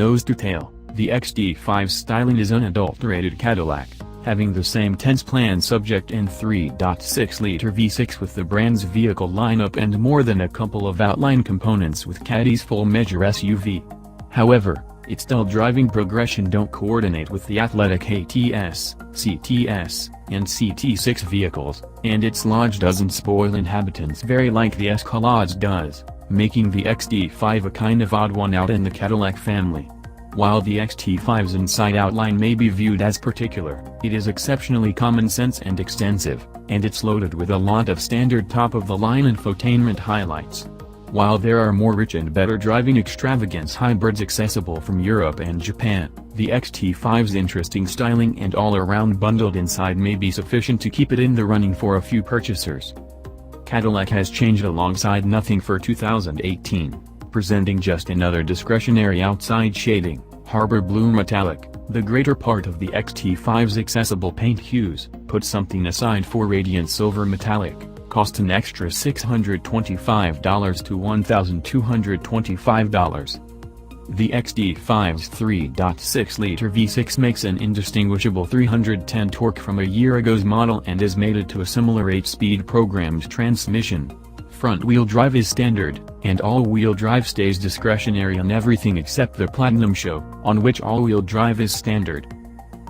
nose to tail, the XT5's styling is unadulterated Cadillac, having the same tense plan subject and 3.6-liter V6 with the brand's vehicle lineup and more than a couple of outline components with Caddy's full-measure SUV. However, its dull driving progression don't coordinate with the athletic ATS, CTS, and CT6 vehicles, and its lodge doesn't spoil inhabitants very like the Escalade's does, making the XT5 a kind of odd one out in the Cadillac family. While the XT5's inside outline may be viewed as particular, it is exceptionally common sense and extensive, and it's loaded with a lot of standard top-of-the-line infotainment highlights. While there are more rich and better driving extravagance hybrids accessible from Europe and Japan, the XT5's interesting styling and all-around bundled inside may be sufficient to keep it in the running for a few purchasers. Cadillac has changed alongside nothing for 2018, presenting just another discretionary outside shading, Harbor Blue Metallic. The greater part of the XT5's accessible paint hues, put something aside for Radiant Silver Metallic, cost an extra $625 to $1,225. The XT5's 3.6-liter V6 makes an indistinguishable 310 torque from a year ago's model and is mated to a similar 8-speed programmed transmission. Front-wheel drive is standard, and all-wheel drive stays discretionary on everything except the Platinum Show, on which all-wheel drive is standard.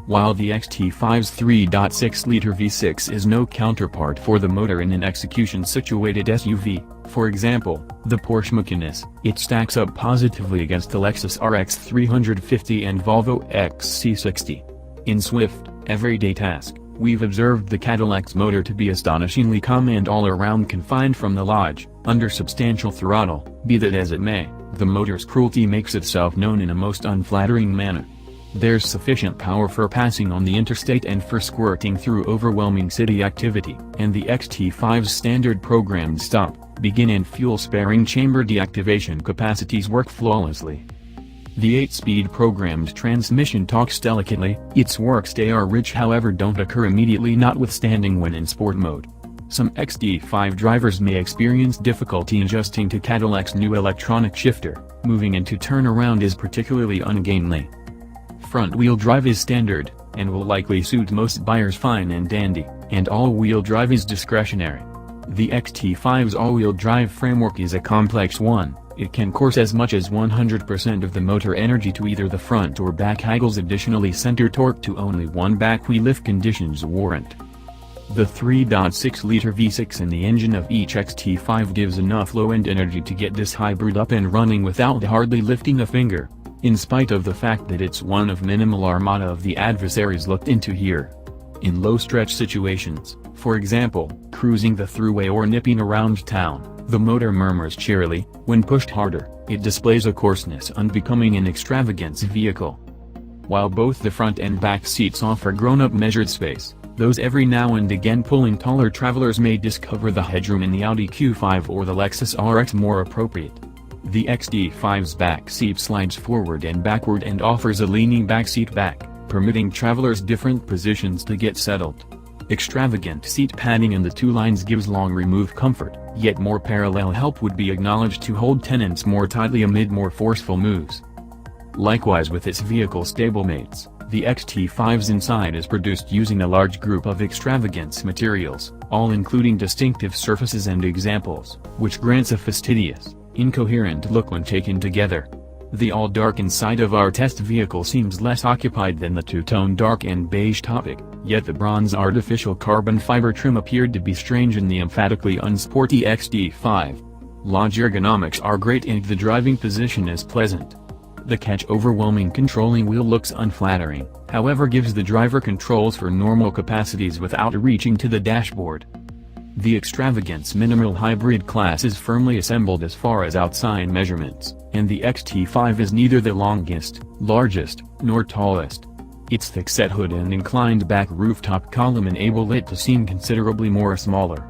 While the XT5's 3.6-liter V6 is no counterpart for the motor in an execution-situated SUV, for example, the Porsche Macan, it stacks up positively against the Lexus RX 350 and Volvo XC60. In swift, everyday task, we've observed the Cadillac's motor to be astonishingly calm and all-around confined from the lodge, under substantial throttle. Be that as it may, the motor's cruelty makes itself known in a most unflattering manner. There's sufficient power for passing on the interstate and for squirting through overwhelming city activity, and the XT5's standard programmed stop, begin and fuel-sparing chamber deactivation capacities work flawlessly. The 8-speed programmed transmission talks delicately, its works they are rich however don't occur immediately notwithstanding when in sport mode. Some XT5 drivers may experience difficulty adjusting to Cadillac's new electronic shifter, moving into turnaround is particularly ungainly. Front-wheel drive is standard, and will likely suit most buyers fine and dandy, and all-wheel drive is discretionary. The XT5's all-wheel drive framework is a complex one. It can course as much as 100% of the motor energy to either the front or back axles, additionally center torque to only one back wheel if conditions warrant. The 3.6-liter V6 in the engine of each XT5 gives enough low-end energy to get this hybrid up and running without hardly lifting a finger, in spite of the fact that it's one of minimal armada of the adversaries looked into here. In low-stretch situations, for example, cruising the thruway or nipping around town, the motor murmurs cheerily. When pushed harder, it displays a coarseness unbecoming an extravagance vehicle. While both the front and back seats offer grown-up measured space, those every now and again pulling taller travelers may discover the headroom in the Audi Q5 or the Lexus RX more appropriate. The XT5's back seat slides forward and backward and offers a leaning back seat back, permitting travelers different positions to get settled. Extravagant seat padding in the two lines gives long remove comfort, yet more parallel help would be acknowledged to hold tenants more tightly amid more forceful moves. Likewise with its vehicle stablemates, the XT5's inside is produced using a large group of extravagance materials, all including distinctive surfaces and examples, which grants a fastidious, incoherent look when taken together. The all-dark inside of our test vehicle seems less occupied than the two-tone dark and beige topic, yet the bronze artificial carbon fiber trim appeared to be strange in the emphatically unsporty XT5. Lodge ergonomics are great and the driving position is pleasant. The catch overwhelming controlling wheel looks unflattering, however gives the driver controls for normal capacities without reaching to the dashboard. The extravagance minimal hybrid class is firmly assembled as far as outside measurements, and the XT5 is neither the longest, largest, nor tallest. Its thick-set hood and inclined back rooftop column enable it to seem considerably more smaller,